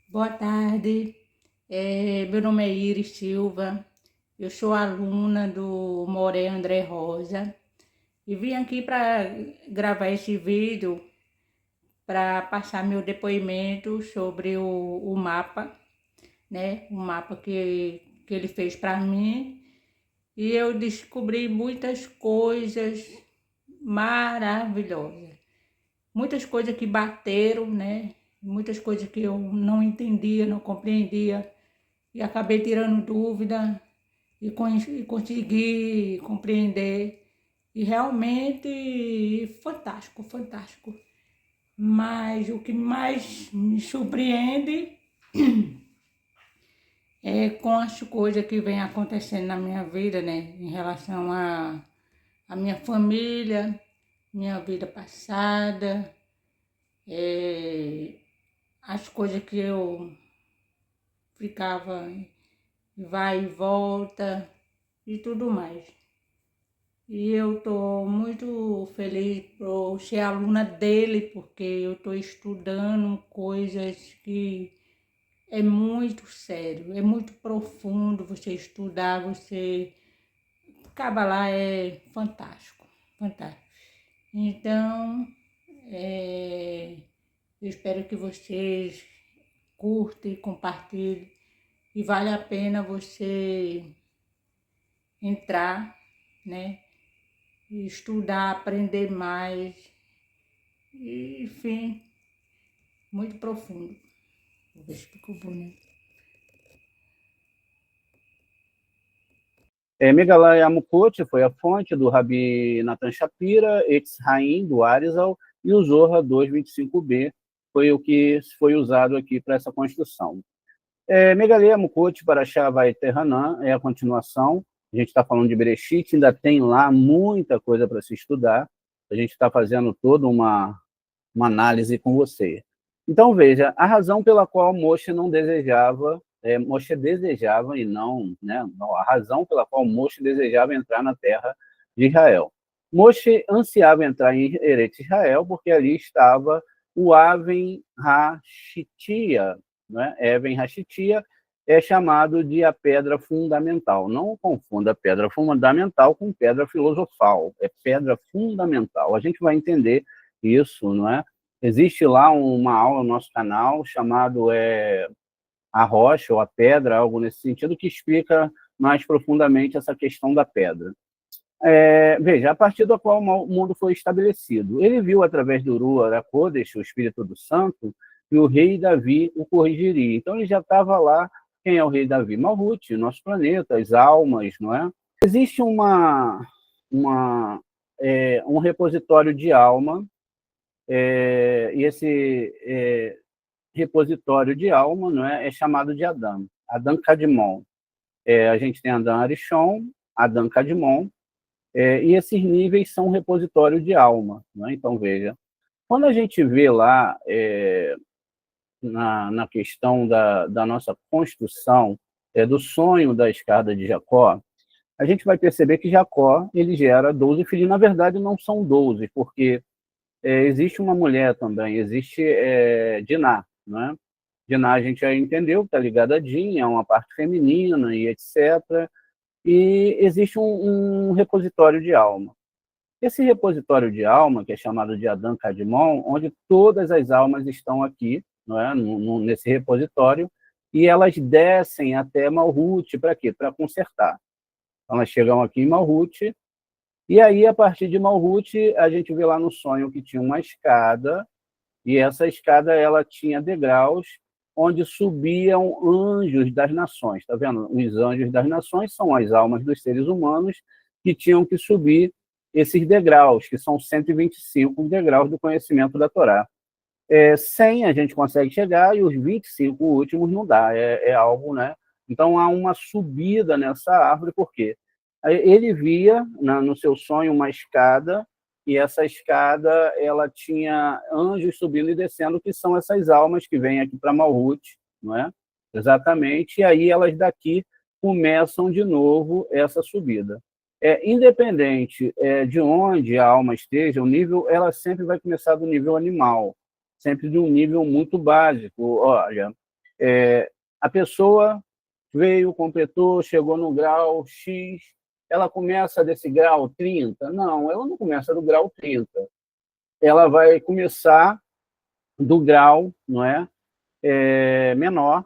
Boa tarde, meu nome é Iris Silva, eu sou aluna do Moré André Rosa e vim aqui para gravar esse vídeo para passar meu depoimento sobre o mapa, né? O mapa que ele fez para mim, e eu descobri muitas coisas maravilhosas, muitas coisas que bateram, né? Muitas coisas que eu não entendia, não compreendia, e acabei tirando dúvida e consegui compreender. E realmente fantástico, fantástico. Mas o que mais me surpreende é com as coisas que vem acontecendo na minha vida, né? Em relação a minha família, minha vida passada, as coisas que eu ficava vai e volta e tudo mais. E eu estou muito feliz por ser aluna dele, porque eu estou estudando coisas que é muito sério, é muito profundo você estudar, você... Kabbalah é fantástico, fantástico. Então, eu espero que vocês curtem, compartilhem, e vale a pena você entrar, né? Estudar, aprender mais, e, enfim, muito profundo. Vou ver se ficou bonito. Meghallah Yamukot foi a fonte do Rabi Natan Shapira, Etz Haim, do Arizal, e o Zohar 225b foi o que foi usado aqui para essa construção. Meghallah Yamukot para Shavai Terranan é a continuação. A gente está falando de Bereshit, ainda tem lá muita coisa para se estudar. A gente está fazendo toda uma análise com você. Então, veja, a razão pela qual Moshe não desejava, Moshe desejava e não, né, a razão pela qual Moshe desejava entrar na terra de Israel. Moshe ansiava entrar em Eretz Israel porque ali estava o Aven HaShitia, né? Even HaShitia é chamado de a pedra fundamental. Não confunda pedra fundamental com pedra filosofal, é pedra fundamental. A gente vai entender isso, não é? Existe lá uma aula no nosso canal chamado A Rocha ou a Pedra, algo nesse sentido, que explica mais profundamente essa questão da pedra. Veja, a partir do qual o mundo foi estabelecido. Ele viu através do Ruach HaKodesh, o Espírito do Santo, que o rei Davi o corrigiria. Então ele já estava lá. Quem é o rei Davi? Malhut, nosso planeta, as almas, não é? Existe um repositório de alma, e esse repositório de alma, não é chamado de Adam Kadmon. A gente tem Adam Arishon, Adam Kadmon, e esses níveis são repositório de alma. Não é? Então, veja, quando a gente vê lá na questão da nossa construção, do sonho da escada de Jacó, a gente vai perceber que Jacó ele gera 12 filhos. Na verdade, não são 12, porque existe uma mulher também, existe Diná, né? Diná a gente já entendeu, está ligada a Din, é uma parte feminina e etc. E existe um repositório de alma. Esse repositório de alma, que é chamado de Adam Kadmon, onde todas as almas estão aqui, não é? Nesse repositório, e elas descem até Malhut, para quê? Para consertar. Então, elas chegam aqui em Malhut, E aí, a partir de Malhut, a gente vê lá no sonho que tinha uma escada, e essa escada ela tinha degraus onde subiam anjos das nações. Está vendo? Os anjos das nações são as almas dos seres humanos que tinham que subir esses degraus, que são 125 degraus do conhecimento da Torá. 100 a gente consegue chegar e os 25 últimos não dá, é algo, né? Então há uma subida nessa árvore, por quê? Ele via no seu sonho uma escada, e essa escada ela tinha anjos subindo e descendo, que são essas almas que vêm aqui para Malhut, não é? Exatamente, e aí elas daqui começam de novo essa subida. Independente de onde a alma esteja, o nível, ela sempre vai começar do nível animal, sempre de um nível muito básico. Olha, a pessoa veio, completou, chegou no grau X, ela começa desse grau 30? Não, ela não começa do grau 30. Ela vai começar do grau, não é, menor,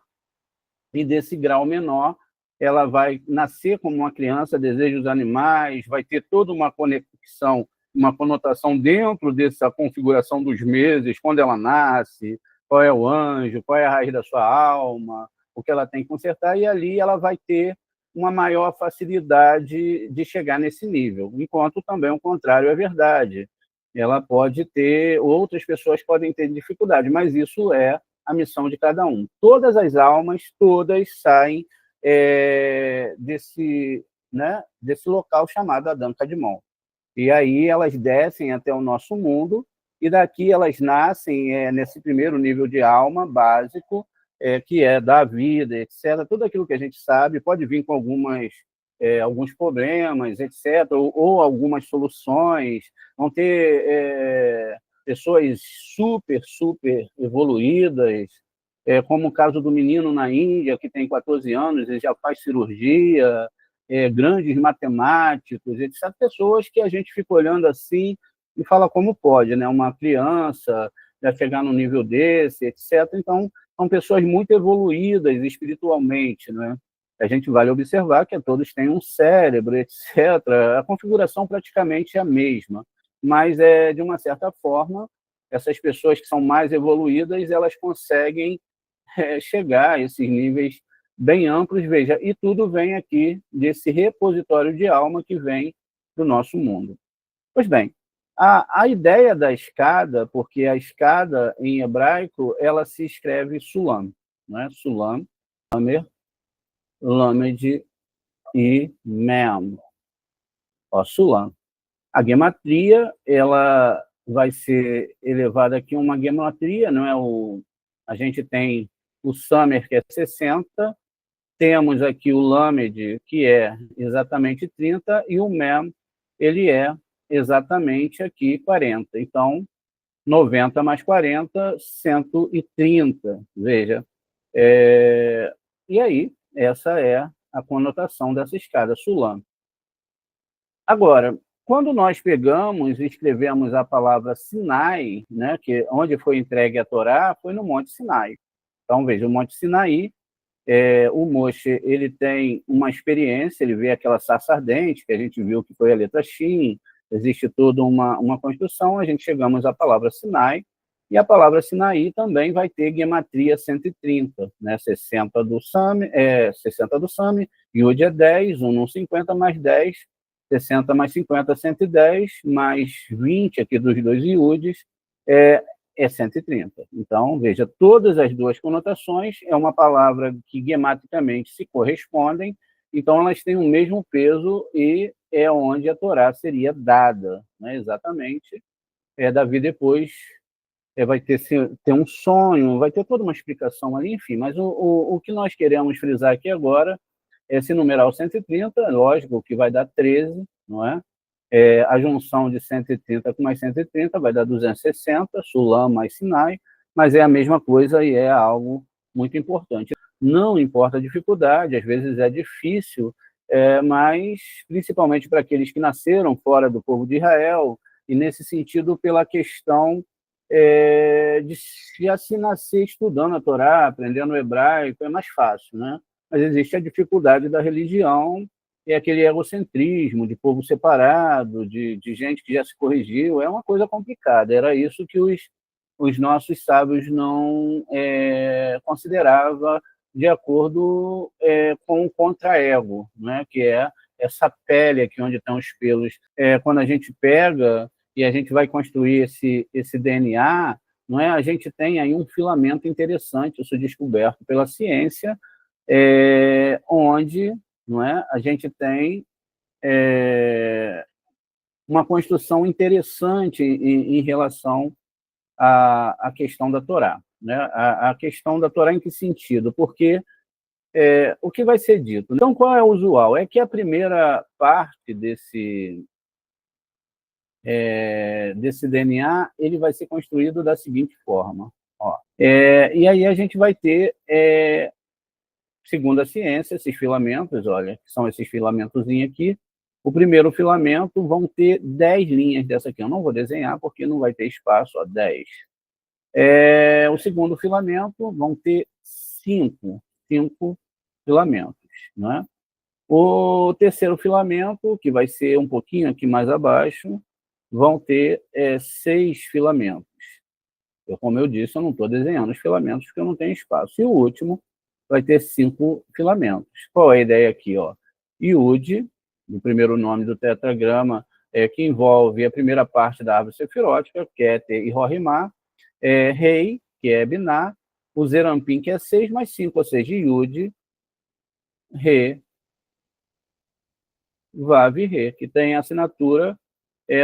e desse grau menor ela vai nascer como uma criança, deseja os animais, vai ter toda uma conexão, uma conotação dentro dessa configuração dos meses, quando ela nasce, qual é o anjo, qual é a raiz da sua alma, o que ela tem que consertar, e ali ela vai ter uma maior facilidade de chegar nesse nível, enquanto também o contrário é verdade. Ela pode ter, outras pessoas podem ter dificuldade, mas isso é a missão de cada um. Todas as almas, todas saem desse local chamado Adam Kadmon. E aí elas descem até o nosso mundo, e daqui elas nascem nesse primeiro nível de alma básico, que é da vida, etc. Tudo aquilo que a gente sabe pode vir com alguns problemas, etc., ou algumas soluções. Vão ter pessoas super, super evoluídas, como o caso do menino na Índia, que tem 14 anos, ele já faz cirurgia, grandes matemáticos, etc. Pessoas que a gente fica olhando assim e fala como pode, né? Uma criança já chegar num nível desse, etc. Então, são pessoas muito evoluídas espiritualmente, né? A gente vale observar que todos têm um cérebro, etc. A configuração praticamente é a mesma, mas, de uma certa forma, essas pessoas que são mais evoluídas, elas conseguem chegar a esses níveis bem amplos, veja, e tudo vem aqui desse repositório de alma que vem do nosso mundo. Pois bem, a ideia da escada, porque a escada em hebraico ela se escreve Sulam, não é? Sulam, Lamer, Lamed e Mem. Sulam. A gematria ela vai ser elevada aqui uma gematria, não é? A gente tem o Samer, que é 60, temos aqui o Lamed, que é exatamente 30, e o Mem, ele é exatamente aqui 40. Então, 90 mais 40, 130. Veja. E aí, essa é a conotação dessa escada, Sulam. Agora, quando nós pegamos e escrevemos a palavra Sinai, né, que onde foi entregue a Torá, foi no Monte Sinai. Então, veja, o Monte Sinai, o Moshe, ele tem uma experiência, ele vê aquela sarça ardente, que a gente viu que foi a letra Shin, existe toda uma construção, a gente chegamos à palavra Sinai, e a palavra Sinai também vai ter gematria 130, né? 60 do Sami, Yud é 10, 1 no 50 mais 10, 60 mais 50, 110, mais 20 aqui dos dois Yudes, é 130. Então, veja, todas as duas conotações é uma palavra que gematicamente se correspondem, então elas têm o mesmo peso e é onde a Torá seria dada, né? Exatamente. Davi depois vai ter um sonho, vai ter toda uma explicação ali, enfim, mas o que nós queremos frisar aqui agora é esse numeral 130, lógico que vai dar 13, não é? A junção de 130 com mais 130 vai dar 260, Sulam mais Sinai, mas é a mesma coisa e é algo muito importante. Não importa a dificuldade, às vezes é difícil, mas principalmente para aqueles que nasceram fora do povo de Israel, e nesse sentido pela questão de já se nascer estudando a Torá, aprendendo o hebraico, é mais fácil, né? Mas existe a dificuldade da religião, é aquele egocentrismo de povo separado, de gente que já se corrigiu, é uma coisa complicada. Era isso que os nossos sábios não consideravam de acordo com o contra-ego, né? Que é essa pele aqui onde estão os pelos. Quando a gente pega e a gente vai construir esse DNA, não é? A gente tem aí um filamento interessante, isso descoberto pela ciência, onde, não é? A gente tem uma construção interessante em relação à questão da Torá. Né? A questão da Torá em que sentido? Porque o que vai ser dito? Então, qual é o usual? É que a primeira parte desse DNA ele vai ser construído da seguinte forma. Ó. E aí a gente vai ter, segundo a ciência, esses filamentos, olha, que são esses filamentozinhos aqui. O primeiro filamento vão ter 10 linhas dessa aqui. Eu não vou desenhar porque não vai ter espaço, ó, 10. O segundo filamento vão ter 5 filamentos. Né? O terceiro filamento, que vai ser um pouquinho aqui mais abaixo, vão ter 6 filamentos. Como eu disse, eu não estou desenhando os filamentos porque eu não tenho espaço. E o último vai ter 5 filamentos. Qual é a ideia aqui? Ó? Iud, o primeiro nome do tetragrama, que envolve a primeira parte da árvore sefirótica, Keter e Rorimá, Rei, que é Biná, o Zerampim, que é 6, mais 5, ou seja, Iud, Re, Vav e Re, que tem a assinatura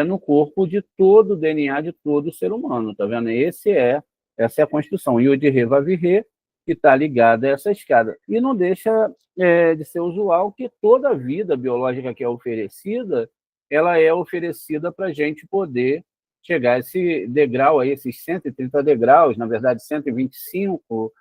no corpo de todo o DNA de todo ser humano, tá vendo? Essa é a construção, Yod Re Vav Re, que está ligada a essa escada. E não deixa de ser usual que toda a vida biológica que é oferecida, ela é oferecida para a gente poder chegar a esse degrau, aí, esses 130 degraus, na verdade 125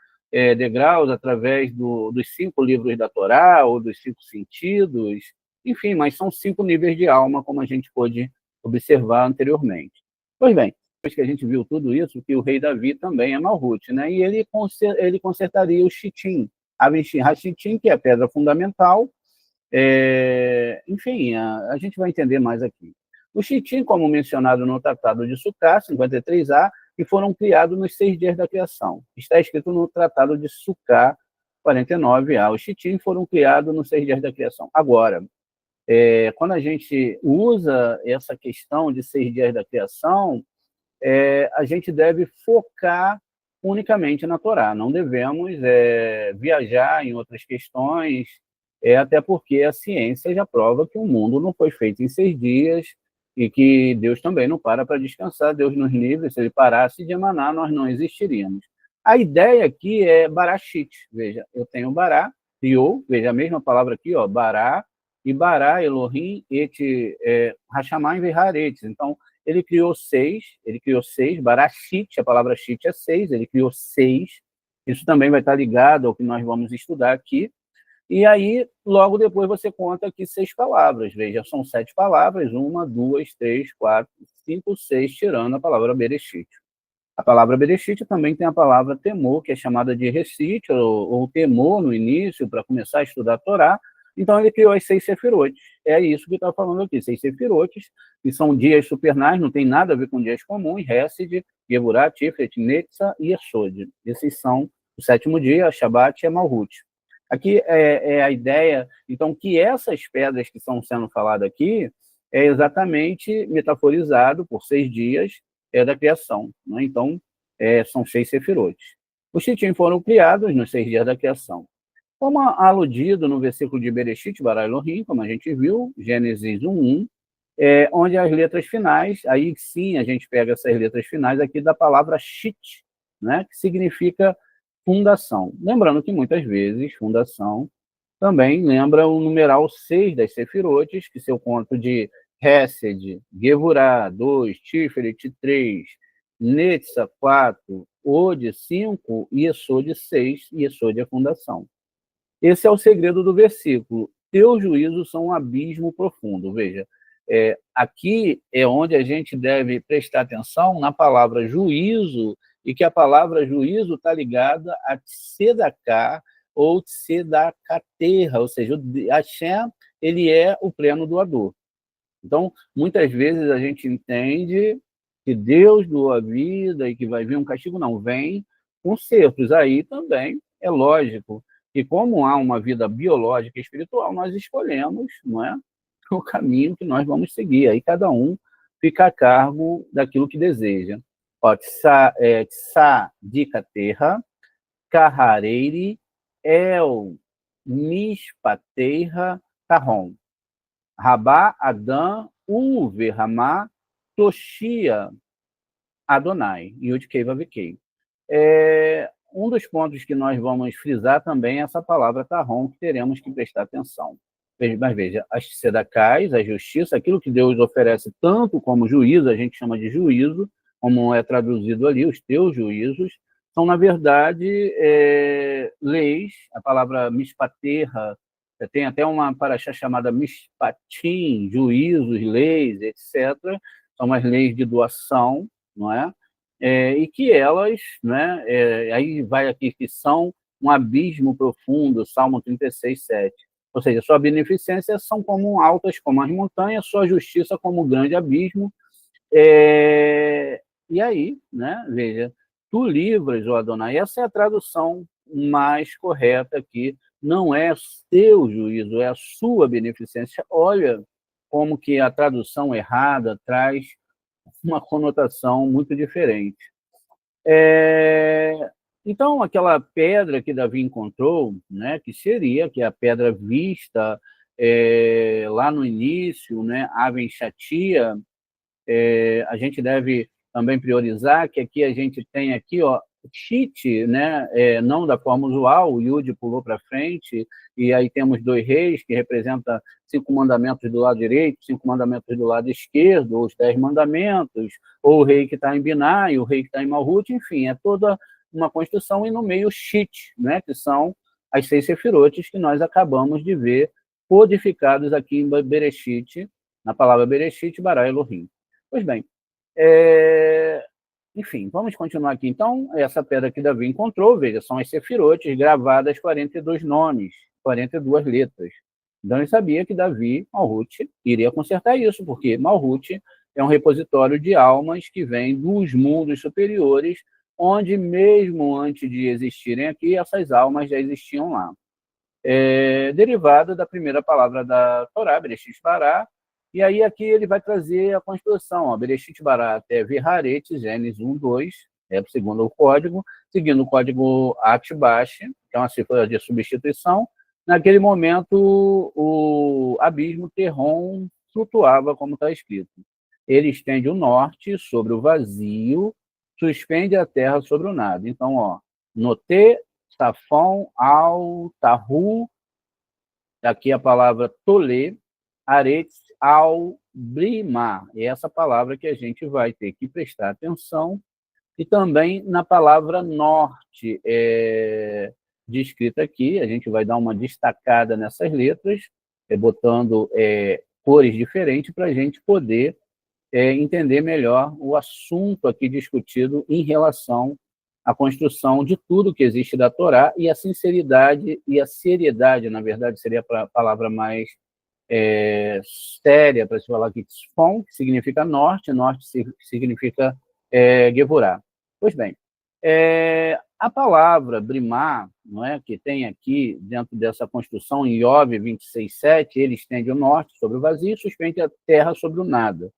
degraus, através dos 5 livros da Torá, ou dos 5 sentidos, enfim, mas são 5 níveis de alma, como a gente pôde observar anteriormente. Pois bem, depois que a gente viu tudo isso, que o rei Davi também é Malhut, né? E ele consertaria o Shittim, a Shittim, que é a pedra fundamental. Enfim, a gente vai entender mais aqui. O Shittim, como mencionado no Tratado de Sukkah, 53a, que foram criados nos 6 dias da criação. Está escrito no Tratado de Sukkah, 49a. Os Shittim foram criados nos 6 dias da criação. Agora, quando a gente usa essa questão de 6 dias da criação, a gente deve focar unicamente na Torá. Não devemos viajar em outras questões, até porque a ciência já prova que o mundo não foi feito em 6 dias e que Deus também não para descansar. Deus nos livre, se ele parasse de emanar, nós não existiríamos. A ideia aqui é Barashit. Veja, eu tenho Bará, criou, veja a mesma palavra aqui, ó, Bará, e Bará, Elohim, Hashamayim Veharetz. Então, ele criou 6, Barashit, a palavra Shit é 6, ele criou 6. Isso também vai estar ligado ao que nós vamos estudar aqui. E aí, logo depois, você conta aqui 6 palavras. Veja, são 7 palavras, 1, 2, 3, 4, 5, 6, tirando a palavra Bereshit. A palavra Bereshit também tem a palavra temor, que é chamada de recite, ou temor no início, para começar a estudar a Torá. Então, ele criou as 6 sefirotes. É isso que está falando aqui, 6 sefirotes, que são dias supernais, não tem nada a ver com dias comuns, Hesed, Geburah, Tiferet, Netzah e Yesod. Esses são o 7º dia, Shabat e Malhut. Aqui é a ideia, então, que essas pedras que estão sendo faladas aqui é exatamente metaforizado por 6 dias da criação. Né? Então, são 6 sefirotes. Os Shittim foram criados nos 6 dias da criação. Como aludido no versículo de Bereshit, Bara Elohim, como a gente viu, Gênesis 1:1, onde as letras finais, aí sim a gente pega essas letras finais aqui da palavra Shit, né, que significa fundação. Lembrando que muitas vezes fundação também lembra o numeral 6 das Sefirotes, que seu conto de Hesed, Gevurah 2, Tiferet 3, Netzah 4, Od 5, Yesod 6, Yesod é a fundação. Esse é o segredo do versículo. Teus juízos são um abismo profundo. Veja, aqui é onde a gente deve prestar atenção na palavra juízo, e que a palavra juízo está ligada a tzedaká ou tzedakaterra, ou seja, Hashem, ele é o pleno doador. Então, muitas vezes a gente entende que Deus doou a vida e que vai vir um castigo, não, vem consertos. Aí também é lógico que, como há uma vida biológica e espiritual, nós escolhemos, não é, o caminho que nós vamos seguir. Aí cada um fica a cargo daquilo que deseja. Ó, Tsa Terra, Carrareire, El Mispateira, Tarrom. Rabá, Adã, Uve, Ramá, Toshia, Adonai, Yud-Kei Vav-Kei. Um dos pontos que nós vamos frisar também é essa palavra Tarrom, que teremos que prestar atenção. Mas veja, as tzedakás, a justiça, aquilo que Deus oferece tanto como juízo, a gente chama de juízo, como é traduzido ali, os teus juízos, são, na verdade, leis. A palavra mispaterra, tem até uma paraxá chamada mishpatim, juízos, leis, etc. São as leis de doação, não é? E que elas, né, aí vai aqui, que são um abismo profundo, Salmo 36, 7. Ou seja, sua beneficência são como altas como as montanhas, sua justiça como um grande abismo. E aí, né, veja, tu livras, ó Adonai, essa é a tradução mais correta aqui, não é seu juízo, é a sua beneficência. Olha como que a tradução errada traz uma conotação muito diferente. Então, aquela pedra que Davi encontrou, né, que seria que é a pedra vista lá no início, né, Aven Shatia, a gente deve também priorizar que aqui a gente tem aqui, ó, Shit, né, não da forma usual, o Yud pulou para frente, e aí temos 2 reis, que representa 5 mandamentos do lado direito, 5 mandamentos do lado esquerdo, ou os 10 mandamentos, ou o rei que está em Biná e o rei que está em Malhut, enfim, é toda uma construção, e no meio Shit, né, que são as 6 sefirotes que nós acabamos de ver codificados aqui em Bereshit, na palavra Bereshit, Bara Elohim. Pois bem, enfim, vamos continuar aqui. Então, essa pedra que Davi encontrou, veja, são as sefirotes gravadas 42 nomes, 42 letras. Então, ele sabia que Davi, Malhut, iria consertar isso, porque Malhut é um repositório de almas que vem dos mundos superiores, onde, mesmo antes de existirem aqui, essas almas já existiam lá. Derivada da primeira palavra da Torá, Bereshit Bará, e aí aqui ele vai trazer a construção, ó, Bereshit Bará até Virharet, Gênesis 1, 2, segundo o código, seguindo o código Atbash, que é uma cifra de substituição. Naquele momento, o abismo Terrom flutuava, como está escrito. Ele estende o norte sobre o vazio, suspende a terra sobre o nada. Então, ó, Noté, Safon, Al, Tahu, aqui a palavra Tolê, Aretz, Al, Brima. É essa palavra que a gente vai ter que prestar atenção. E também na palavra norte, descrita aqui, a gente vai dar uma destacada nessas letras, botando cores diferentes para a gente poder entender melhor o assunto aqui discutido em relação à construção de tudo que existe da Torá e a sinceridade e a seriedade, na verdade, seria a palavra mais séria para se falar aqui, Tzfon, que significa norte, norte significa Gevurá. Pois bem, a palavra Brimá, não é, que tem aqui dentro dessa construção em Iov 26:7, ele estende o norte sobre o vazio e suspende a terra sobre o nada.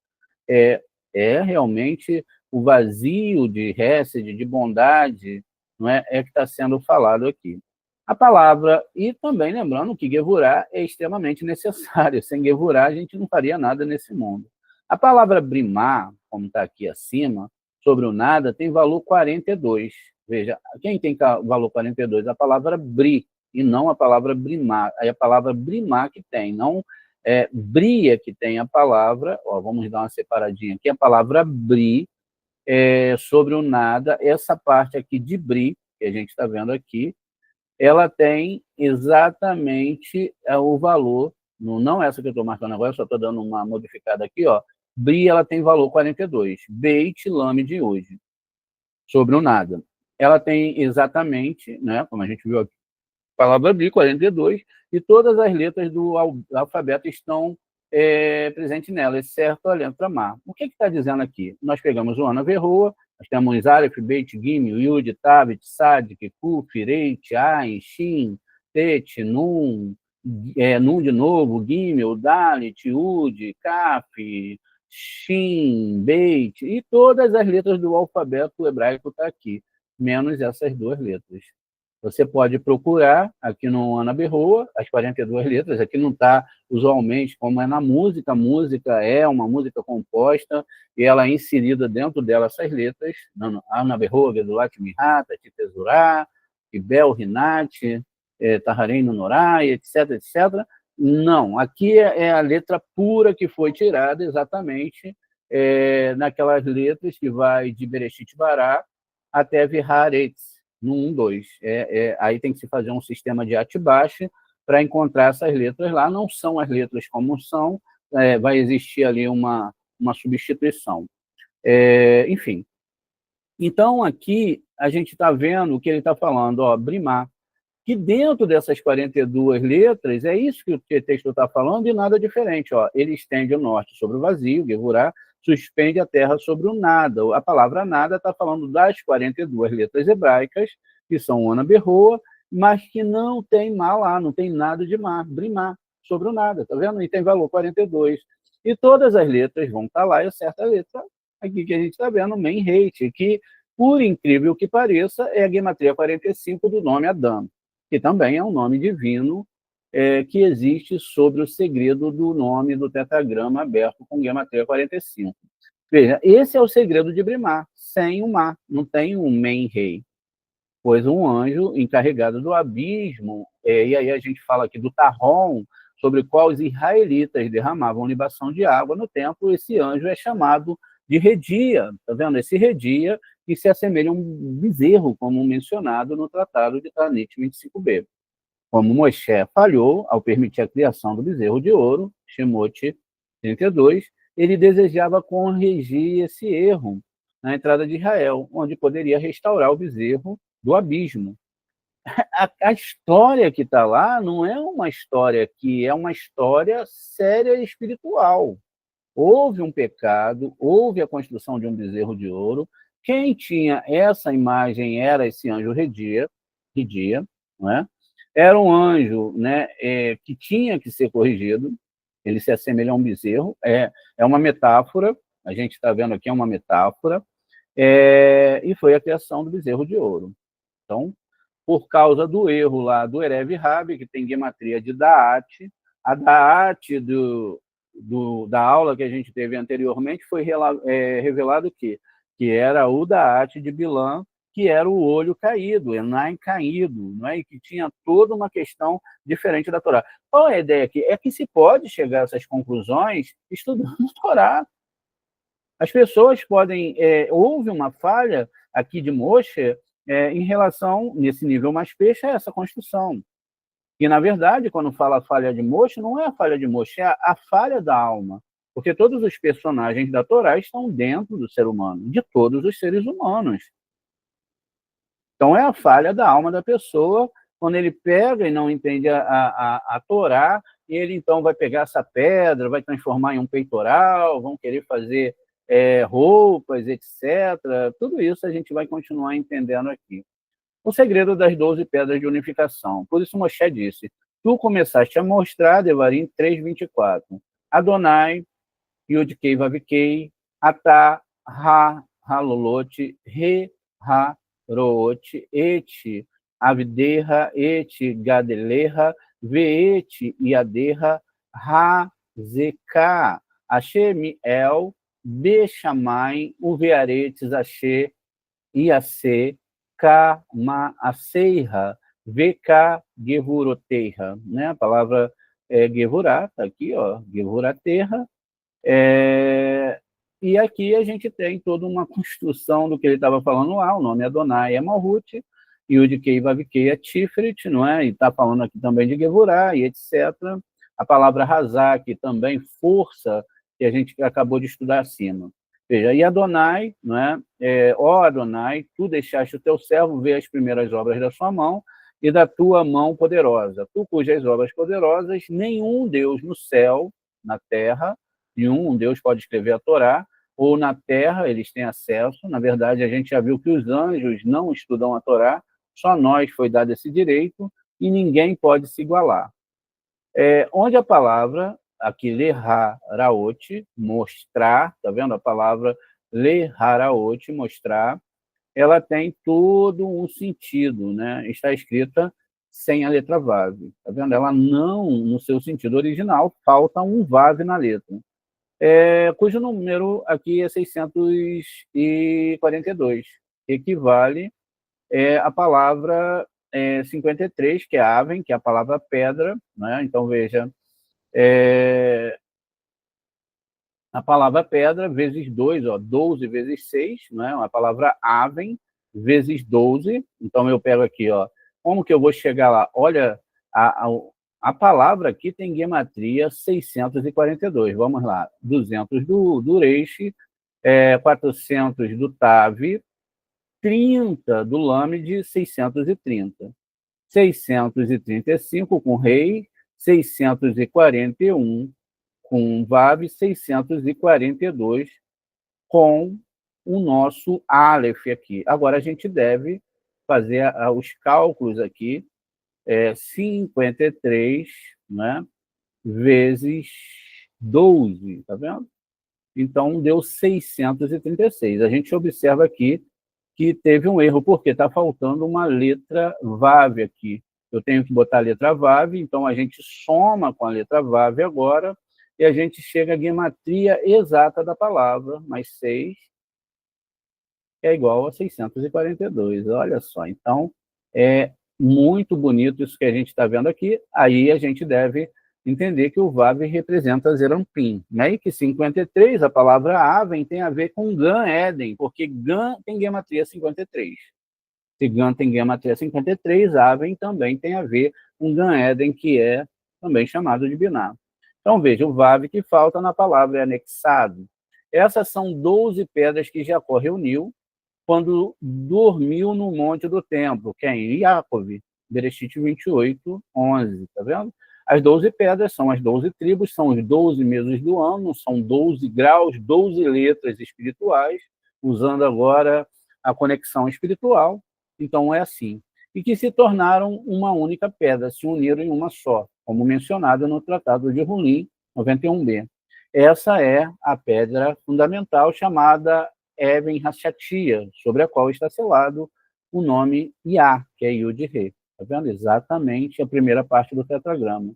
É realmente o vazio de Hesed, de bondade, não é que está sendo falado aqui. A palavra, e também lembrando que Gevurá é extremamente necessário. Sem Gevurá, a gente não faria nada nesse mundo. A palavra Brimá, como está aqui acima, sobre o nada, tem valor 42. Veja, quem tem valor 42? A palavra Bri, e não a palavra Brimá. É a palavra Brimá que tem, não Bria que tem a palavra, ó, vamos dar uma separadinha aqui, a palavra Bri, sobre o nada, essa parte aqui de Bri, que a gente está vendo aqui, ela tem exatamente o valor, não essa que eu estou marcando agora, só estou dando uma modificada aqui, ó, Bri, ela tem valor 42, Beit Lame de hoje, sobre o nada. Ela tem exatamente, né, como a gente viu aqui, a palavra Bri, 42, e todas as letras do alfabeto estão presentes nela, exceto a letra Ma. O que está dizendo aqui? Nós pegamos o Ana Verroa, nós temos Aleph, Beit, Gimel, Yud, Tav, Tzad, Kuf, Reit, Ain, Shin, Tet, Nun, Nun de novo, Gimel, Dalet, Yud, Kaf, Shin, Beit, e todas as letras do alfabeto hebraico estão aqui, menos essas duas letras. Você pode procurar aqui no Ana Berroa, as 42 letras, aqui não está usualmente como é na música, a música é uma música composta e ela é inserida dentro dela essas letras, Ana Berroa, Gedulat Mihata, Titezurá, Ibel, Rinat, Taharei Nonorai, etc, etc. Não, aqui é a letra pura que foi tirada exatamente naquelas letras que vai de Bereshit Bará até Viharetz, no 1, 2. Aí tem que se fazer um sistema de Atbash para encontrar essas letras lá. Não são as letras como são, vai existir ali uma substituição. Enfim. Então, aqui, a gente está vendo o que ele está falando, ó, Brimá, que dentro dessas 42 letras, é isso que o texto está falando e nada diferente. Ó. Ele estende o norte sobre o vazio, Gevurá, suspende a terra sobre o nada. A palavra nada está falando das 42 letras hebraicas, que são Ana Berroa, mas que não tem má lá, não tem nada de má, Brimá, sobre o nada, tá vendo? E tem valor 42. E todas as letras vão estar lá, exceto a letra aqui que a gente está vendo, Men Reit, que, por incrível que pareça, é a gematria 45 do nome Adam, que também é um nome divino que existe sobre o segredo do nome do tetragrama aberto com gematria 45. Veja, esse é o segredo de Brimá, sem o Má, não tem um Men-Rei, pois um anjo encarregado do abismo, e aí a gente fala aqui do Tarrom, sobre o qual os israelitas derramavam libação de água no templo, esse anjo é chamado de Redia, tá vendo? Esse Redia, que se assemelha a um bezerro, como mencionado no Tratado de Tanit 25b. Como Moshe falhou ao permitir a criação do bezerro de ouro, Shemot 32, ele desejava corrigir esse erro na entrada de Israel, onde poderia restaurar o bezerro do abismo. A história que está lá não é uma história que é uma história séria e espiritual. Houve um pecado, houve a construção de um bezerro de ouro. Quem tinha essa imagem era esse anjo Redia, não é? Era um anjo, né, que tinha que ser corrigido, ele se assemelha a um bezerro, é uma metáfora, a gente está vendo aqui, é uma metáfora, e foi a criação do bezerro de ouro. Então, por causa do erro lá do Erev Rabi, que tem gematria de Daat, a Daat da aula que a gente teve anteriormente foi revelado que era o Daat de Bilã, que era o olho caído, Enai caído, não é? E que tinha toda uma questão diferente da Torá. Qual é a ideia aqui? É que se pode chegar a essas conclusões estudando a Torá. As pessoas podem... houve uma falha aqui de Moshe em relação, nesse nível mais peixe, a essa construção. E, na verdade, quando fala falha de Moshe, não é a falha de Moshe, é a falha da alma. Porque todos os personagens da Torá estão dentro do ser humano, de todos os seres humanos. Então, é a falha da alma da pessoa, quando ele pega e não entende a Torá, e ele, então, vai pegar essa pedra, vai transformar em um peitoral, vão querer fazer roupas, etc. Tudo isso a gente vai continuar entendendo aqui. O segredo das 12 pedras de unificação. Por isso, Moshe disse, tu começaste a mostrar, Devarim 3:24, Adonai, Yud-Kei Vav-Kei, Atá, Ha, Halolot, Re, Ha, Root, Et, Avdeha, Et, Gadeleha, Veet, Iadeha, Ha, Zeka, Hashem El, Bechamai, Uvearetes, Ashe, Iase, Kama, Aseira, Vk, Gevuroteira, né? A palavra Gevurá, está aqui, ó, Gevurateira, e aqui a gente tem toda uma construção do que ele estava falando lá, o nome Adonai é Malhut, Yud-Kei Vav-Kei é Tiferet, não é? E está falando aqui também de Gevurá e etc. A palavra Hazak também, força, que a gente acabou de estudar acima. Veja, e Adonai, não é? Ó Adonai, tu deixaste o teu servo ver as primeiras obras da sua mão, e da tua mão poderosa, tu cujas obras poderosas nenhum Deus no céu, na terra, nenhum Deus pode escrever a Torá, ou na terra eles têm acesso. Na verdade, a gente já viu que os anjos não estudam a Torá, só nós foi dado esse direito, e ninguém pode se igualar. Onde a palavra, aqui, leharaot, mostrar, tá vendo? A palavra leharaot, mostrar, ela tem todo um sentido, né? Está escrita sem a letra vav, tá vendo? Ela não, no seu sentido original, falta um vav na letra. Cujo número aqui é 642, que equivale à palavra 53, que é aven, que é a palavra pedra, né? Então, veja, a palavra pedra vezes 2, 12 vezes 6, né? A palavra aven vezes 12. Então, eu pego aqui, como que eu vou chegar lá? Olha, a palavra aqui tem gematria 642. Vamos lá. 200 do reixe, 400 do tav, 30 do lâmide, 630. 635 com rei, 641 com vav, 642 com o nosso Aleph aqui. Agora a gente deve fazer os cálculos aqui, 53, né, vezes 12, tá vendo? Então deu 636. A gente observa aqui que teve um erro, porque está faltando uma letra vav aqui. Eu tenho que botar a letra vav, então a gente soma com a letra vav agora, e a gente chega à gematria exata da palavra, mais 6 é igual a 642. Olha só, então é muito bonito isso que a gente está vendo aqui. Aí a gente deve entender que o vav representa Zerampim, né? E que 53, a palavra Aven, tem a ver com Gan Eden, porque Gan tem gematria 53. Se Gan tem gematria 53, Aven também tem a ver com Gan Eden, que é também chamado de Binah. Então, veja, o vav que falta na palavra é anexado. Essas são 12 pedras que Jacó reuniu quando dormiu no monte do templo, que é em Yaakov, Bereshit 28, 11, tá vendo? As 12 pedras são as 12 tribos, são os 12 meses do ano, são 12 graus, 12 letras espirituais, usando agora a conexão espiritual. Então, é assim. E que se tornaram uma única pedra, se uniram em uma só, como mencionado no Tratado de Hulim, 91b. Essa é a pedra fundamental chamada Even Hashatia, sobre a qual está selado o nome Yah, que é Yud-He. Está vendo? Exatamente a primeira parte do tetragrama.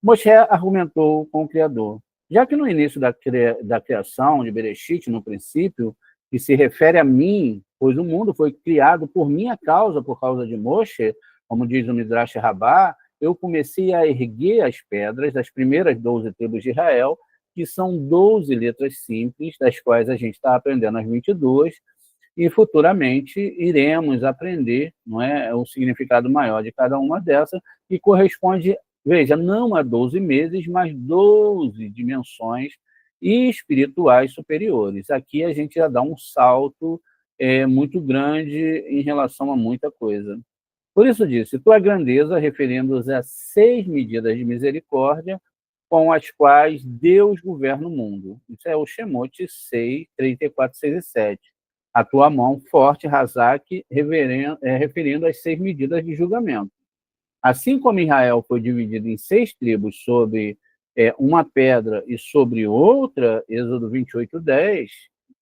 Moshe argumentou com o Criador. Já que no início da criação de Bereshit, no princípio, que se refere a mim, pois o mundo foi criado por minha causa, por causa de Moshe, como diz o Midrash Rabbah, eu comecei a erguer as pedras das primeiras 12 tribos de Israel, que são 12 letras simples, das quais a gente está aprendendo as 22, e futuramente iremos aprender, não é, o significado maior de cada uma dessas, que corresponde, veja, não a 12 meses, mas 12 dimensões espirituais superiores. Aqui a gente já dá um salto muito grande em relação a muita coisa. Por isso disse, tua grandeza, referindo-se a 6 medidas de misericórdia, com as quais Deus governa o mundo. Isso é o Shemot 6, 34, 6 e 7. A tua mão forte, Razak, referindo às 6 medidas de julgamento. Assim como Israel foi dividido em 6 tribos sobre uma pedra e sobre outra, Êxodo 28, 10,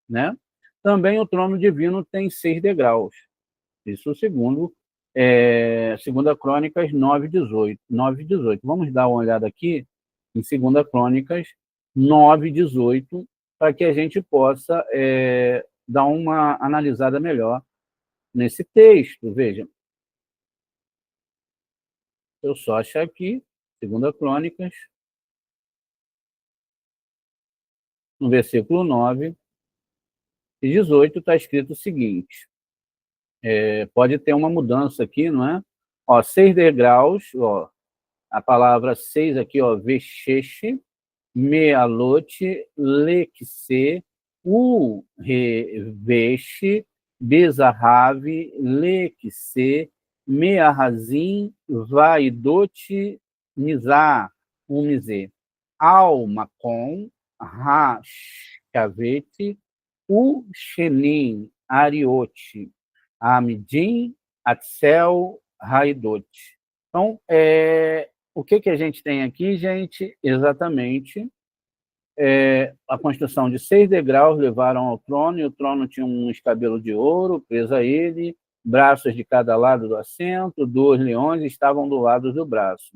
né? Também o trono divino tem 6 degraus. Isso segundo Segunda Crônicas 9, 18. Vamos dar uma olhada aqui em 2 Crônicas 9, 18, para que a gente possa dar uma analisada melhor nesse texto. Veja, eu só achar aqui, 2 Crônicas, no versículo 9 e 18, está escrito o seguinte, pode ter uma mudança aqui, não é? 6 degraus, a palavra 6 aqui, Vesheche, Mealote, Lexe, Reveche, Bezarrave, Lexe, Meahazim, Vaidot, Nizar, Umizê, Al-Macon, Ha-Shavet, U-Shenim, Ariote, Amidim, Atzel, Raidot. Então, o que a gente tem aqui, gente? Exatamente a construção de 6 degraus levaram ao trono, e o trono tinha um escabelo de ouro preso a ele, braços de cada lado do assento, 2 leões estavam do lado do braço.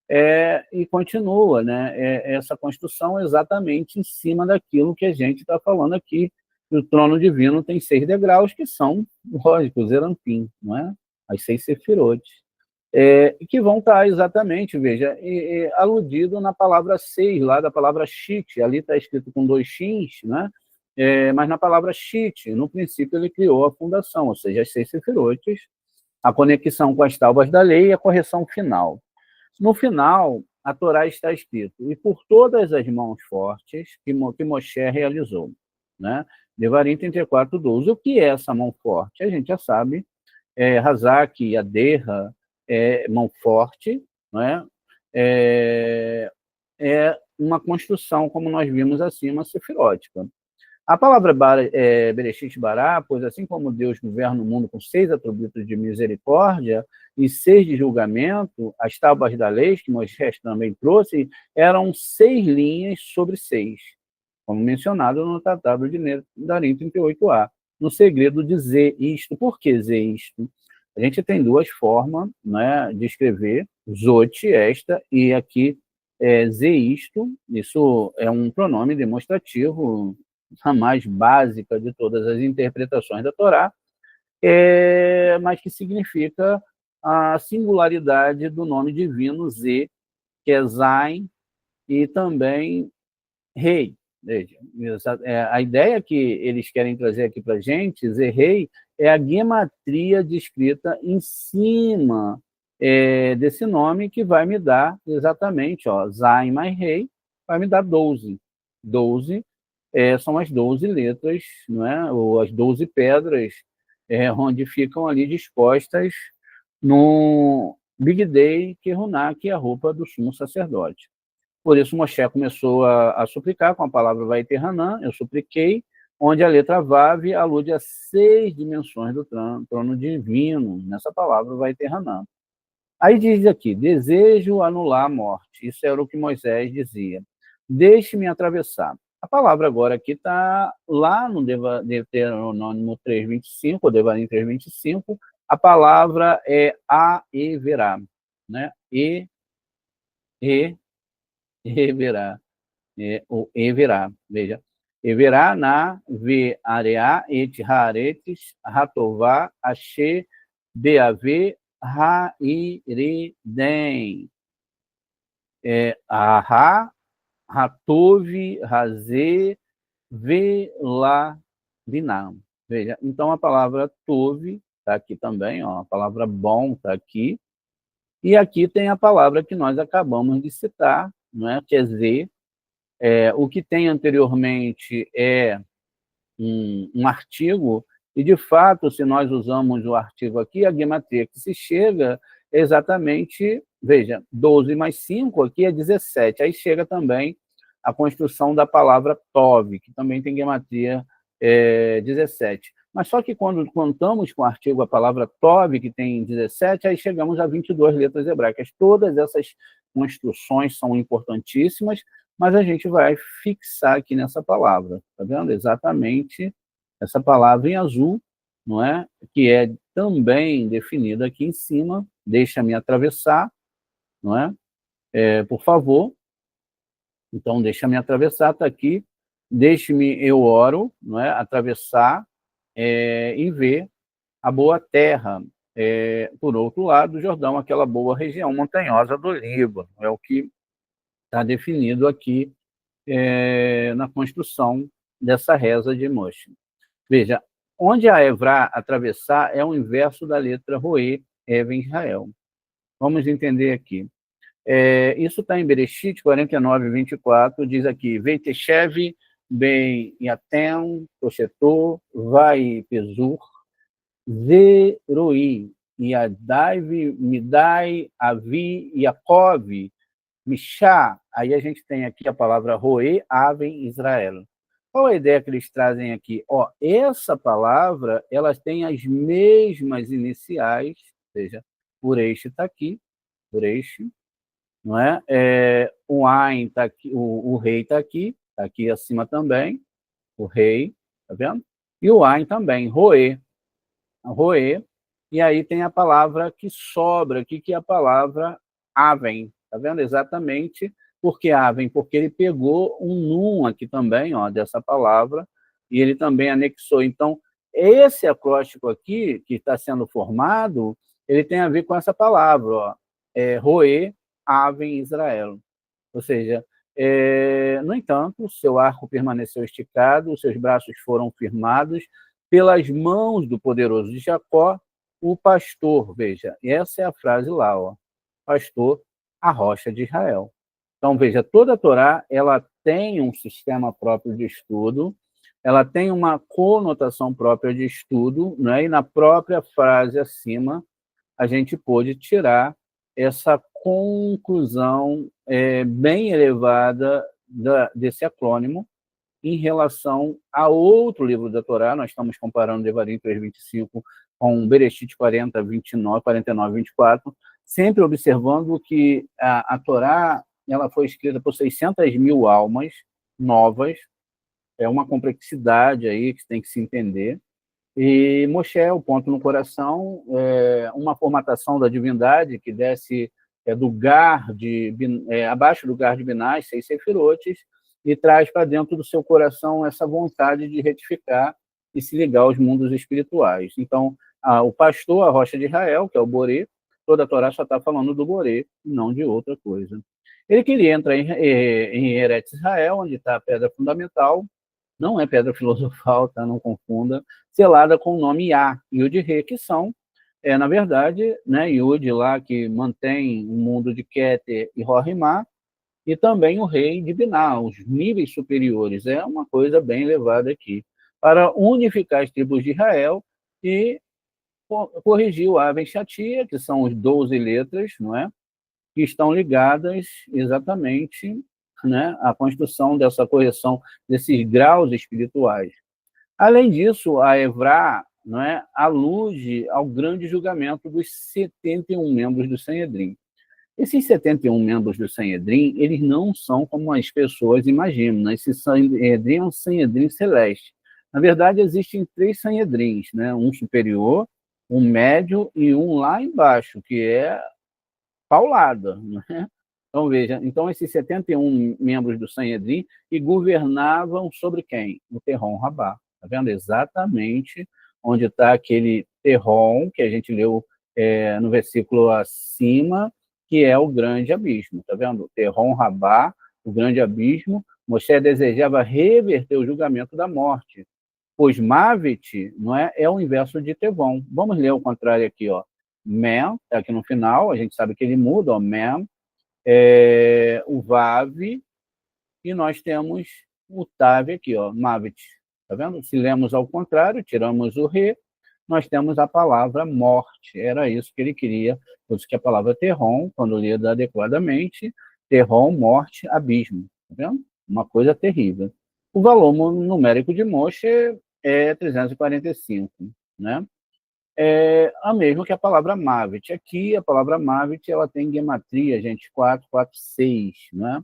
E continua, né? Essa construção exatamente em cima daquilo que a gente está falando aqui. O trono divino tem 6 degraus, que são, lógico, os Zerampim, não é? As 6 sefirotes. Que vão estar exatamente, veja, aludido na palavra 6, lá da palavra Shit, ali está escrito com 2 X, né? Mas na palavra Shit, no princípio ele criou a fundação, ou seja, as 6 sefirotes, a conexão com as tábuas da lei e a correção final. No final, a Torá está escrito, e por todas as mãos fortes que Moshe realizou, né? Devarim 34, 12. O que é essa mão forte? A gente já sabe, Razak, Aderra, mão forte, não é? É uma construção, como nós vimos acima, sefirótica. A palavra Bereshit Bará, pois assim como Deus governa o mundo com 6 atributos de misericórdia e 6 de julgamento, as tábuas da lei, que Moisés também trouxe, eram 6 linhas sobre 6, como mencionado no Tratado de Nedarim 38a. No segredo de dizer isto. Por que dizer isto? A gente tem 2 formas, né, de escrever, zot, esta, e aqui isto. Isso é um pronome demonstrativo, a mais básica de todas as interpretações da Torá, mas que significa a singularidade do nome divino Zé, que é Zain, e também Rei. Veja, a ideia que eles querem trazer aqui para a gente, Zé Rei, é a gematria descrita em cima desse nome, que vai me dar exatamente, Zain mais Rei, vai me dar 12. 12 são as 12 letras, não é? Ou as 12 pedras, onde ficam ali dispostas no Big Day Keruná, que é a roupa do sumo sacerdote. Por isso, Moshe começou a suplicar com a palavra Vaiterhanã, eu supliquei, onde a letra Vav alude a 6 dimensões do trono divino, nessa palavra Vaiterhanã. Aí diz aqui, desejo anular a morte. Isso era o que Moisés dizia. Deixe-me atravessar. A palavra agora aqui está lá no Deuteronômio 3:25, ou Devarim 3:25, a palavra é aeverá, né? Everá, ou everá, veja. Everá na ve areá et haaretes ratová ashe beave ha'iriden. Ahá, Hatov, Razê, Vela, Vinam. Veja, então a palavra Tov está aqui também, a palavra bom está aqui, e aqui tem a palavra que nós acabamos de citar, não é? Que é Z. O que tem anteriormente é um artigo, e de fato, se nós usamos o artigo aqui, a gematria que se chega é exatamente, veja, 12 mais 5 aqui é 17, aí chega também a construção da palavra Tov, que também tem gematria 17. Mas só que quando contamos com o artigo a palavra Tov, que tem 17, aí chegamos a 22 letras hebraicas. Todas essas construções são importantíssimas, mas a gente vai fixar aqui nessa palavra, tá vendo? Exatamente essa palavra em azul, não é? Que é também definida aqui em cima, deixa-me atravessar, não é? Por favor. Então, deixa-me atravessar, está aqui, deixe-me, eu oro, não é? Atravessar e ver a boa terra, por outro lado do Jordão, aquela boa região montanhosa do Líbano, é o que está definido aqui na construção dessa reza de Moshe. Veja, onde a Evrá atravessar é o inverso da letra Roê, Even Israel. Vamos entender aqui. Isso está em Bereshit 49:24, diz aqui, Veiteshev ben Yatem, Toshetor, Vai Pesur, Zeroi, Yadai, Midai, Avi, Yaakov, Mishá. Aí a gente tem aqui a palavra Roê, Aven, Israel. Qual a ideia que eles trazem aqui? Ó, essa palavra, elas têm as mesmas iniciais, ou seja, Ureish está aqui, Ureish, não é? O Ain está aqui, o rei está aqui acima também, o rei, tá vendo? E o Ain também, Roê, Roê, e aí tem a palavra que sobra aqui, que é a palavra Aven, tá vendo? Exatamente porque Aven, porque ele pegou um num aqui também, ó, dessa palavra, e ele também anexou. Então, esse acróstico aqui, que está sendo formado, ele tem a ver com essa palavra, ó, Roê, Aven, Israel. Ou seja, no entanto, seu arco permaneceu esticado, seus braços foram firmados pelas mãos do poderoso de Jacó, o pastor, veja, essa é a frase lá, ó, pastor, a rocha de Israel. Então, veja, toda a Torá, ela tem um sistema próprio de estudo, ela tem uma conotação própria de estudo, né? E na própria frase acima, a gente pôde tirar essa conclusão bem elevada desse acrônimo em relação a outro livro da Torá. Nós estamos comparando Devarim 3:25 com Bereshit 40:29, 49, 24, sempre observando que a Torá ela foi escrita por 600 mil almas novas, é uma complexidade aí que tem que se entender. E Moshe, o ponto no coração, uma formatação da divindade que desce do Gar abaixo do Gar de Binah, 6 sefirotes, e traz para dentro do seu coração essa vontade de retificar e se ligar aos mundos espirituais. Então, o pastor, a rocha de Israel, que é o Boré, toda a Torá só está falando do Boré, e não de outra coisa. Ele queria entrar em Eretz Israel, onde está a pedra fundamental, não é pedra filosofal, tá? Não confunda, selada com o nome Yah, Yud e Re, que são, na verdade, né, Yud lá que mantém o mundo de Keter e Rorimá, e também o rei de Binah, os níveis superiores. É uma coisa bem elevada aqui, para unificar as tribos de Israel e corrigir o Aven Shatia, que são os 12 letras, não é? Que estão ligadas exatamente, né, à construção dessa correção desses graus espirituais. Além disso, a Evrá, não é, alude ao grande julgamento dos 71 membros do Sanhedrin. Esses 71 membros do Sanhedrin, eles não são como as pessoas imaginam, né? Esse Sanhedrin é um Sanhedrin celeste. Na verdade, existem 3 Sanhedrins, né? Um superior, um médio e um lá embaixo, que é paulada, né? Então, veja, então esses 71 membros do Sanhedrin que governavam sobre quem? O Terron Rabá. Está vendo? Exatamente onde está aquele Terron que a gente leu no versículo acima, que é o grande abismo. Está vendo? Terron Rabá, o grande abismo. Moshe desejava reverter o julgamento da morte, pois Mavit, não é o inverso de Tevon. Vamos ler o contrário aqui, ó. Mem, aqui no final, a gente sabe que ele muda, ó, Mem, o Vav, e nós temos o Tav aqui, ó, Mavit. Tá vendo? Se lemos ao contrário, tiramos o Re, nós temos a palavra morte. Era isso que ele queria, por isso que a palavra Terron, quando lida adequadamente, Terron, morte, abismo. Tá vendo? Uma coisa terrível. O valor numérico de Moshe é 345, né? É a mesma que a palavra Mavit. Aqui, a palavra Mavit, ela tem gematria, gente, 446, né?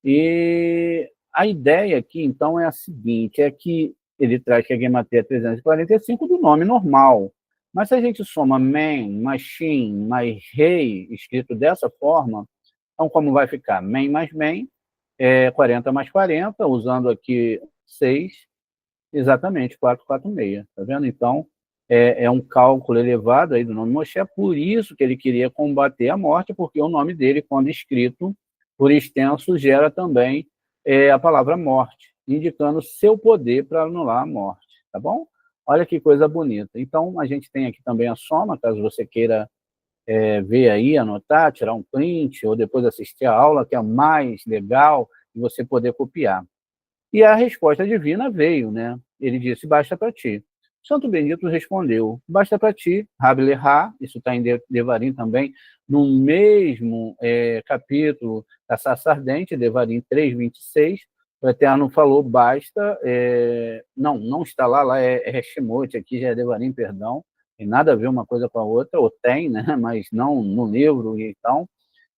E a ideia aqui, então, é a seguinte, é que ele traz que a gematria é 345 do nome normal. Mas se a gente soma Men, mais Shin, mais Rei, escrito dessa forma, então como vai ficar? Men mais Men, 40 mais 40, usando aqui 6, exatamente, 446, tá vendo? Então, é um cálculo elevado aí do nome Moshe, por isso que ele queria combater a morte, porque o nome dele, quando escrito por extenso, gera também a palavra morte, indicando seu poder para anular a morte, tá bom? Olha que coisa bonita. Então, a gente tem aqui também a soma, caso você queira ver aí, anotar, tirar um print, ou depois assistir a aula, que é mais legal, e você poder copiar. E a resposta divina veio, né? Ele disse, basta para ti. Santo Benedito respondeu, basta para ti, Rabi Lerá, isso está em Devarim também, no mesmo capítulo da Sarça Ardente, Devarim 3:26, o Eterno falou, basta, não está lá é Shemot, aqui já é Devarim, perdão, tem nada a ver uma coisa com a outra, ou tem, né, mas não no livro,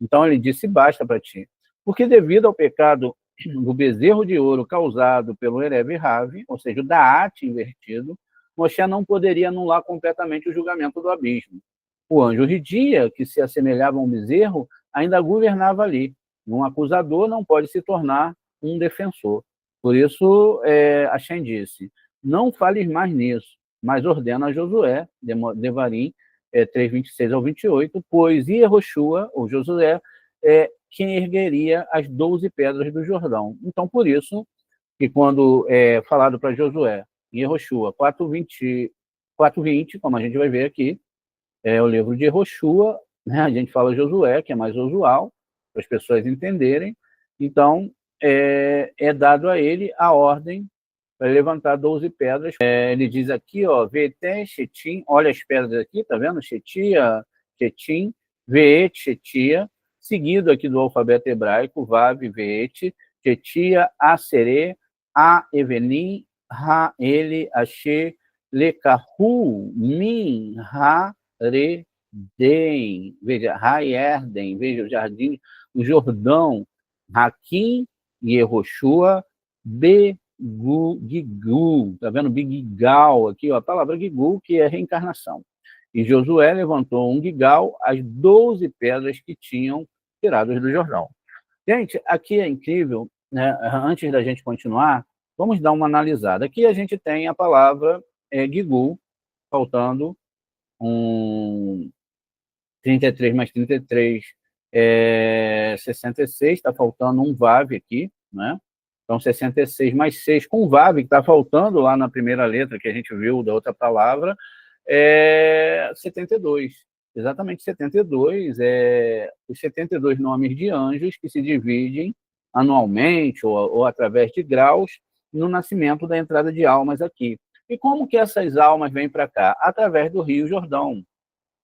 então ele disse, basta para ti. Porque devido ao pecado do bezerro de ouro causado pelo Erev Rav, ou seja, o Daat invertido, Moshe não poderia anular completamente o julgamento do abismo. O anjo Ridia, que se assemelhava a um bezerro, ainda governava ali. Um acusador não pode se tornar um defensor. Por isso, Hashem disse, não fales mais nisso, mas ordena a Josué, Devarim 3:26 ao 28, pois Yehoshua, ou Josué, quem ergueria as 12 pedras do Jordão. Então, por isso, que quando é falado para Josué, em Yehoshua 4:20, como a gente vai ver aqui, é o livro de Yehoshua, né? A gente fala Josué, que é mais usual, para as pessoas entenderem. Então, é dado a ele a ordem para levantar 12 pedras. Ele diz aqui, ó, Vetem, Shetim, olha as pedras aqui, tá vendo? Shetia, Shetim, Veet, Shetia, seguido aqui do alfabeto hebraico, Vav, Veet, Shetia, Asere, A, Evenim, Ha, Ele, Ashe, Lekahu, Min, Ha, Re, Den, veja, Raierden, veja o jardim, o Jordão, Hakim, Yehoshua, Gigu, tá vendo? Bigigal aqui, ó, a palavra Gigu, que é reencarnação. E Josué levantou um gigal, as 12 pedras que tinham tiradas do Jordão. Gente, aqui é incrível, né? Antes da gente continuar, vamos dar uma analisada. Aqui a gente tem a palavra Gigu, faltando um 33 mais 33 66, está faltando um Vav aqui, né? Então, 66 mais 6 com o Vav, que está faltando lá na primeira letra que a gente viu da outra palavra, 72. Exatamente 72, os 72 nomes de anjos que se dividem anualmente ou através de graus no nascimento da entrada de almas aqui. E como que essas almas vêm para cá? Através do Rio Jordão.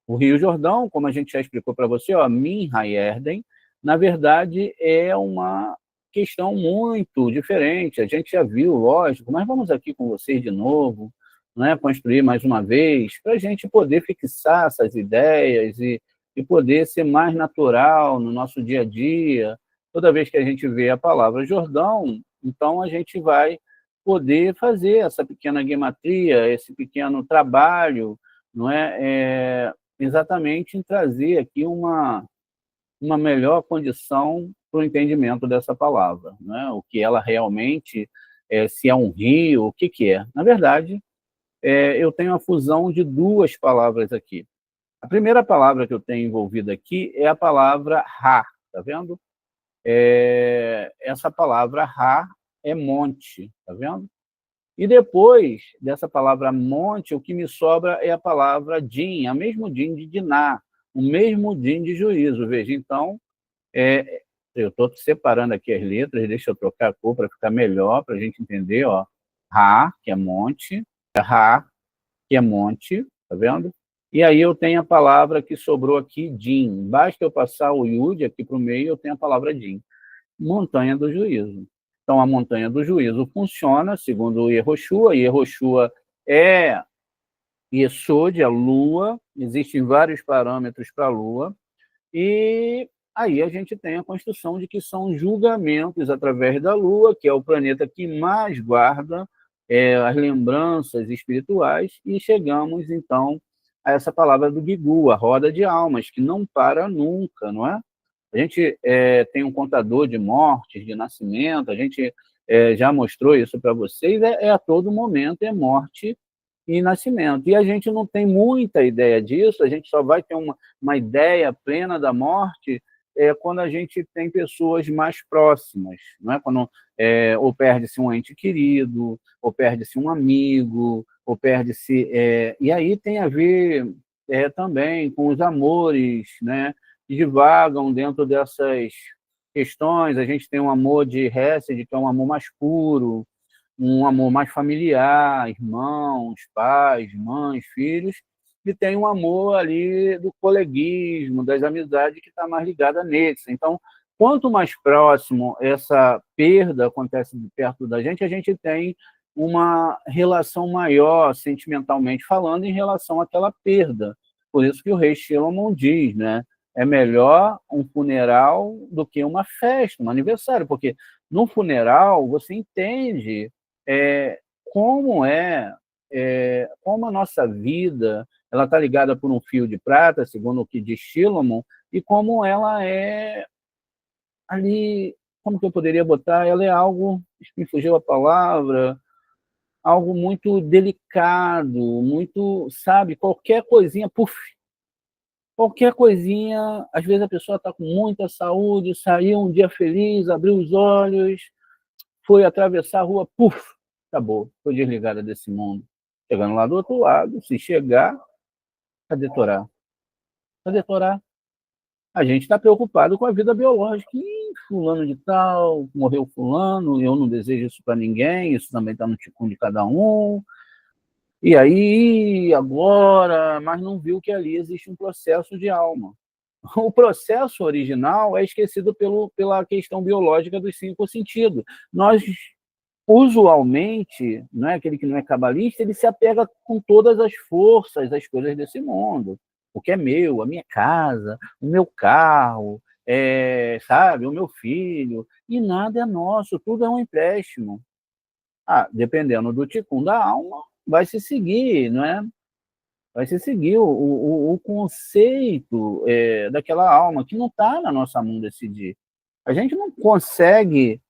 O Rio Jordão, como a gente já explicou para você, Min Hayerden, na verdade é uma questão muito diferente. A gente já viu, lógico, mas vamos aqui com vocês de novo, né, construir mais uma vez, para a gente poder fixar essas ideias e poder ser mais natural no nosso dia a dia. Toda vez que a gente vê a palavra Jordão, então a gente vai poder fazer essa pequena gematria, esse pequeno trabalho, não é? Exatamente em trazer aqui uma melhor condição para o entendimento dessa palavra, né? O que ela realmente se é um rio, o que é. Na verdade, eu tenho a fusão de duas palavras aqui. A primeira palavra que eu tenho envolvida aqui é a palavra Ra, tá vendo? Essa palavra Ra é monte, tá vendo? E depois dessa palavra monte, o que me sobra é a palavra din, a mesmo din de diná, o mesmo din de juízo. Veja, então, eu estou separando aqui as letras, deixa eu trocar a cor para ficar melhor, para a gente entender, ó. Ra, que é monte, Ra, que é monte, tá vendo? E aí eu tenho a palavra que sobrou aqui, din. Basta eu passar o yud aqui para o meio, eu tenho a palavra din. Montanha do juízo. Então, a montanha do juízo funciona, segundo Yehoshua. Yehoshua é Yesod, a lua. Existem vários parâmetros para a lua. E aí a gente tem a construção de que são julgamentos através da lua, que é o planeta que mais guarda as lembranças espirituais. E chegamos, então, a essa palavra do Gigu, a roda de almas, que não para nunca, não é? A gente tem um contador de mortes, de nascimento, a gente já mostrou isso para vocês, a todo momento é morte e nascimento. E a gente não tem muita ideia disso, a gente só vai ter uma ideia plena da morte quando a gente tem pessoas mais próximas, não é? Quando ou perde-se um ente querido, ou perde-se um amigo, ou perde-se... e aí tem a ver também com os amores, né? Que divagam dentro dessas questões. A gente tem um amor de Hesed, que é um amor mais puro, um amor mais familiar, irmãos, pais, mães, filhos, e tem um amor ali do coleguismo, das amizades que está mais ligada neles. Então, quanto mais próximo essa perda acontece de perto da gente, a gente tem uma relação maior, sentimentalmente falando, em relação àquela perda. Por isso que o rei Shlomo diz, né? É melhor um funeral do que uma festa, um aniversário, porque no funeral você entende como como a nossa vida ela está ligada por um fio de prata, segundo o que diz Shlomo, e como ela é ali, como que eu poderia botar? Ela é algo, me fugiu a palavra, algo muito delicado, muito, sabe, qualquer coisinha, puf, qualquer coisinha, às vezes a pessoa está com muita saúde, saiu um dia feliz, abriu os olhos, foi atravessar a rua, puf, acabou, foi desligada desse mundo. Chegando lá do outro lado, se chegar, cadê Torá? Cadê Torá? A gente está preocupado com a vida biológica. Ih, fulano de tal, morreu fulano, eu não desejo isso para ninguém, isso também está no ticum de cada um. E aí, agora, mas não viu que ali existe um processo de alma. O processo original é esquecido pela questão biológica dos cinco sentidos. Nós, usualmente, não é aquele que não é cabalista, ele se apega com todas as forças às coisas desse mundo. O que é meu, a minha casa, o meu carro, sabe, o meu filho, e nada é nosso, tudo é um empréstimo. Ah, dependendo do ticum da alma, vai se seguir, não é? Vai se seguir o conceito daquela alma que não está na nossa mão decidir. A gente não consegue,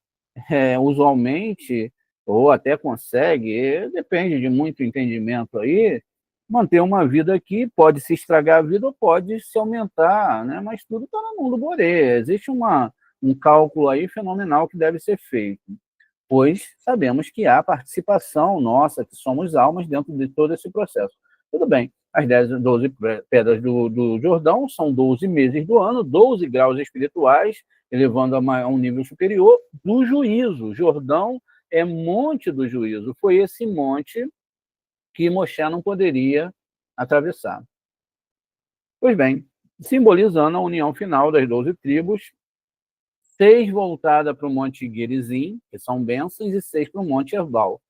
usualmente, ou até consegue, depende de muito entendimento aí, manter uma vida que pode se estragar a vida ou pode se aumentar, né? Mas tudo está na mão do Boré. Existe um cálculo aí fenomenal que deve ser feito, pois sabemos que há participação nossa, que somos almas dentro de todo esse processo. Tudo bem, as 12 pedras do Jordão são 12 meses do ano, 12 graus espirituais, elevando a um nível superior do juízo. Jordão é monte do juízo. Foi esse monte que Moshe não poderia atravessar. Pois bem, simbolizando a união final das 12 tribos, 6 voltadas para o Monte Gerizim, que são bênçãos, e 6 para o Monte Ebal.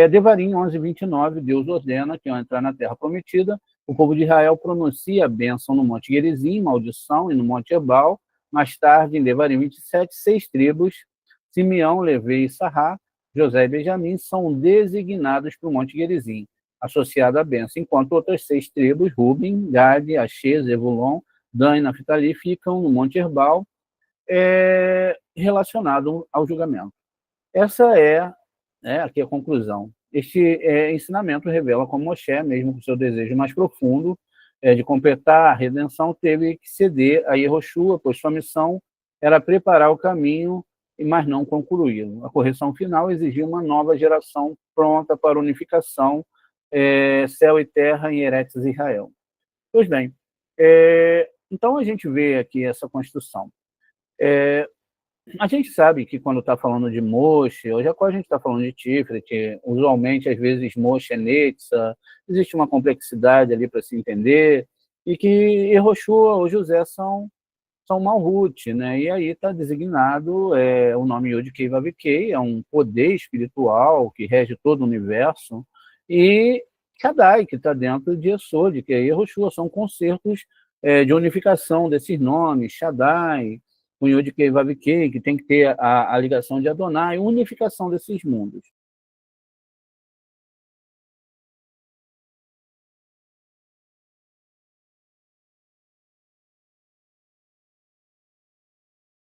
Devarim 11:29, Deus ordena que ao entrar na Terra Prometida, o povo de Israel pronuncia a bênção no Monte Gerizim, maldição, e no Monte Ebal. Mais tarde, em Devarim 27, 6 tribos, Simeão, Levi e Sarrá, José e Benjamim, são designados para o Monte Gerizim, associado à bênção, enquanto outras 6 tribos, Ruben, Gade, Asher, Zebulon, Dan e Naftali, ficam no Monte Ebal, relacionado ao julgamento. Essa aqui a conclusão. Este ensinamento revela como Moshe, mesmo com seu desejo mais profundo de completar a redenção, teve que ceder a Yehoshua, pois sua missão era preparar o caminho, mas não concluí-lo. A correção final exigia uma nova geração pronta para a unificação, céu e terra em Eretz Israel. Pois bem, então a gente vê aqui essa construção. A gente sabe que quando está falando de Moshe, hoje a gente está falando de Tiferet, usualmente, às vezes, Moshe é Netza, existe uma complexidade ali para se entender, e que Yehoshua ou José são Malhut, né? E aí está designado o nome Yod-Kei Vav-Kei, é um poder espiritual que rege todo o universo, e Shaddai, que está dentro de Yesod, que é Yehoshua, são concertos de unificação desses nomes, Shaddai, o Yod-Kei Vav-Kei, que tem que ter a ligação de Adonai, unificação desses mundos.